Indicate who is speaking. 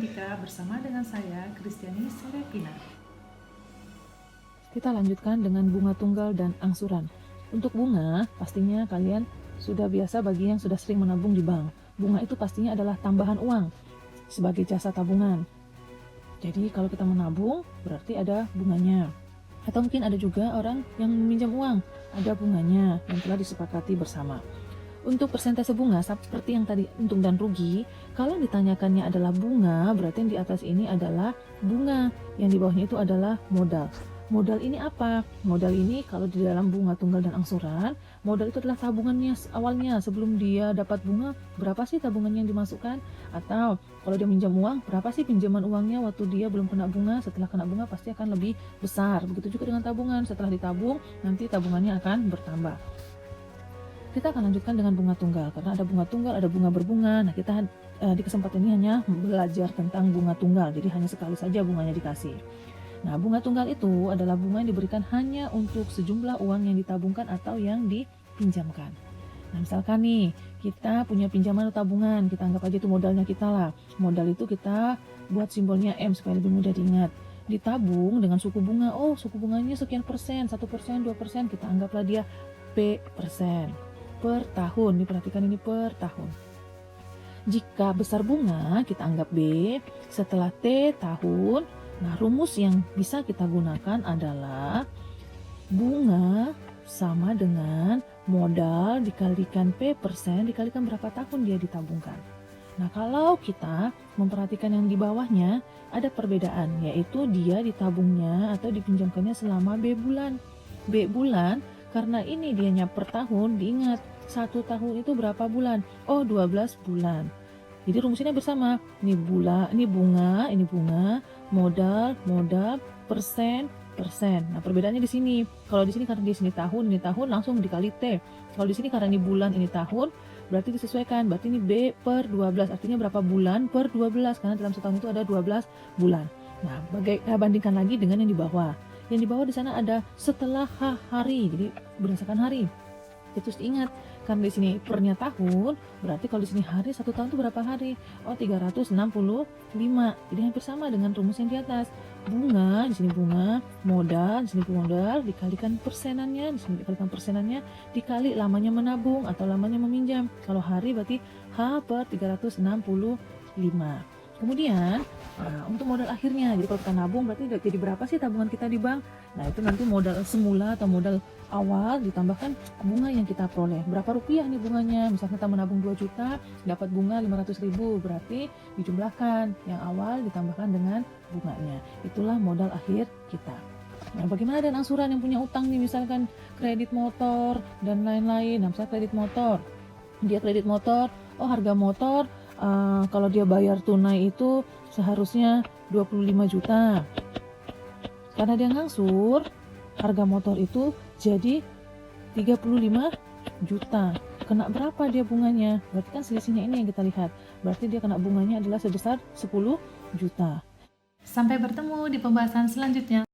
Speaker 1: Akademika bersama dengan saya, Kristiani Serepina.
Speaker 2: Kita lanjutkan dengan bunga tunggal dan angsuran. Untuk bunga, pastinya kalian sudah biasa bagi yang sudah sering menabung di bank. Bunga itu pastinya adalah tambahan uang sebagai jasa tabungan. Jadi kalau kita menabung, berarti ada bunganya. Atau mungkin ada juga orang yang meminjam uang, ada bunganya yang telah disepakati bersama. Untuk persentase bunga, seperti yang tadi untung dan rugi, kalau ditanyakannya adalah bunga, berarti yang di atas ini adalah bunga, yang di bawahnya itu adalah modal. Modal ini apa? Modal ini kalau di dalam bunga tunggal dan angsuran, modal itu adalah tabungannya awalnya sebelum dia dapat bunga, berapa sih tabungannya yang dimasukkan? Atau kalau dia minjam uang, berapa sih pinjaman uangnya waktu dia belum kena bunga, setelah kena bunga pasti akan lebih besar. Begitu juga dengan tabungan, setelah ditabung, nanti tabungannya akan bertambah. Kita akan lanjutkan dengan bunga tunggal, karena ada bunga tunggal, ada bunga berbunga. Nah, kita di kesempatan ini hanya belajar tentang bunga tunggal, jadi hanya sekali saja bunganya dikasih. Nah, bunga tunggal itu adalah bunga yang diberikan hanya untuk sejumlah uang yang ditabungkan atau yang dipinjamkan. Nah, misalkan nih, kita punya pinjaman atau tabungan, kita anggap aja itu modalnya kita lah. Modal itu kita buat simbolnya M supaya lebih mudah diingat. Ditabung dengan suku bunga, suku bunganya sekian persen, 1%, 2%, kita anggaplah dia P persen. Per tahun, diperhatikan ini per tahun. Jika besar bunga, kita anggap B, setelah T tahun. Nah, rumus yang bisa kita gunakan adalah bunga sama dengan modal dikalikan P persen, dikalikan berapa tahun dia ditabungkan. Nah, kalau kita memperhatikan yang di bawahnya, ada perbedaan, yaitu dia ditabungnya atau dipinjamkannya selama B bulan. B bulan, karena ini dianya per tahun, diingat, 1 tahun itu berapa bulan? 12 bulan. Jadi rumusnya bersama. Ini bunga, modal, persen. Nah, perbedaannya di sini. Kalau di sini karena di sini tahun, ini tahun langsung dikali T. Kalau di sini karena ini bulan, ini tahun, berarti disesuaikan. Berarti ini B per 12, artinya berapa bulan per 12, karena dalam setahun itu ada 12 bulan. Nah, bandingkan lagi dengan yang di bawah. Yang di bawah di sana ada setelah hari, jadi berdasarkan hari. Itu harus diingat, karena di sini pernya tahun, berarti kalau di sini hari, 1 tahun itu berapa hari? 365. Jadi hampir sama dengan rumus yang di atas. Bunga, di sini bunga, modal, di sini modal, dikalikan persenannya, di sini dikalikan persenannya, dikali lamanya menabung atau lamanya meminjam. Kalau hari berarti H per 365. Kemudian, untuk modal akhirnya, jadi kalau kita nabung berarti jadi berapa sih tabungan kita di bank? Nah, itu nanti modal semula atau modal awal ditambahkan bunga yang kita peroleh. Berapa rupiah nih bunganya? Misalnya kita menabung 2 juta, dapat bunga 500.000, berarti dijumlahkan yang awal ditambahkan dengan bunganya. Itulah modal akhir kita. Nah, bagaimana dengan angsuran yang punya utang nih, misalkan kredit motor dan lain-lain. Nah, misalnya kredit motor, dia kredit motor, harga motor kalau dia bayar tunai itu seharusnya 25 juta. Karena dia ngangsur, harga motor itu jadi 35 juta. Kena berapa dia bunganya? Berarti kan selisihnya ini yang kita lihat. Berarti dia kena bunganya adalah sebesar 10 juta.
Speaker 1: Sampai bertemu di pembahasan selanjutnya.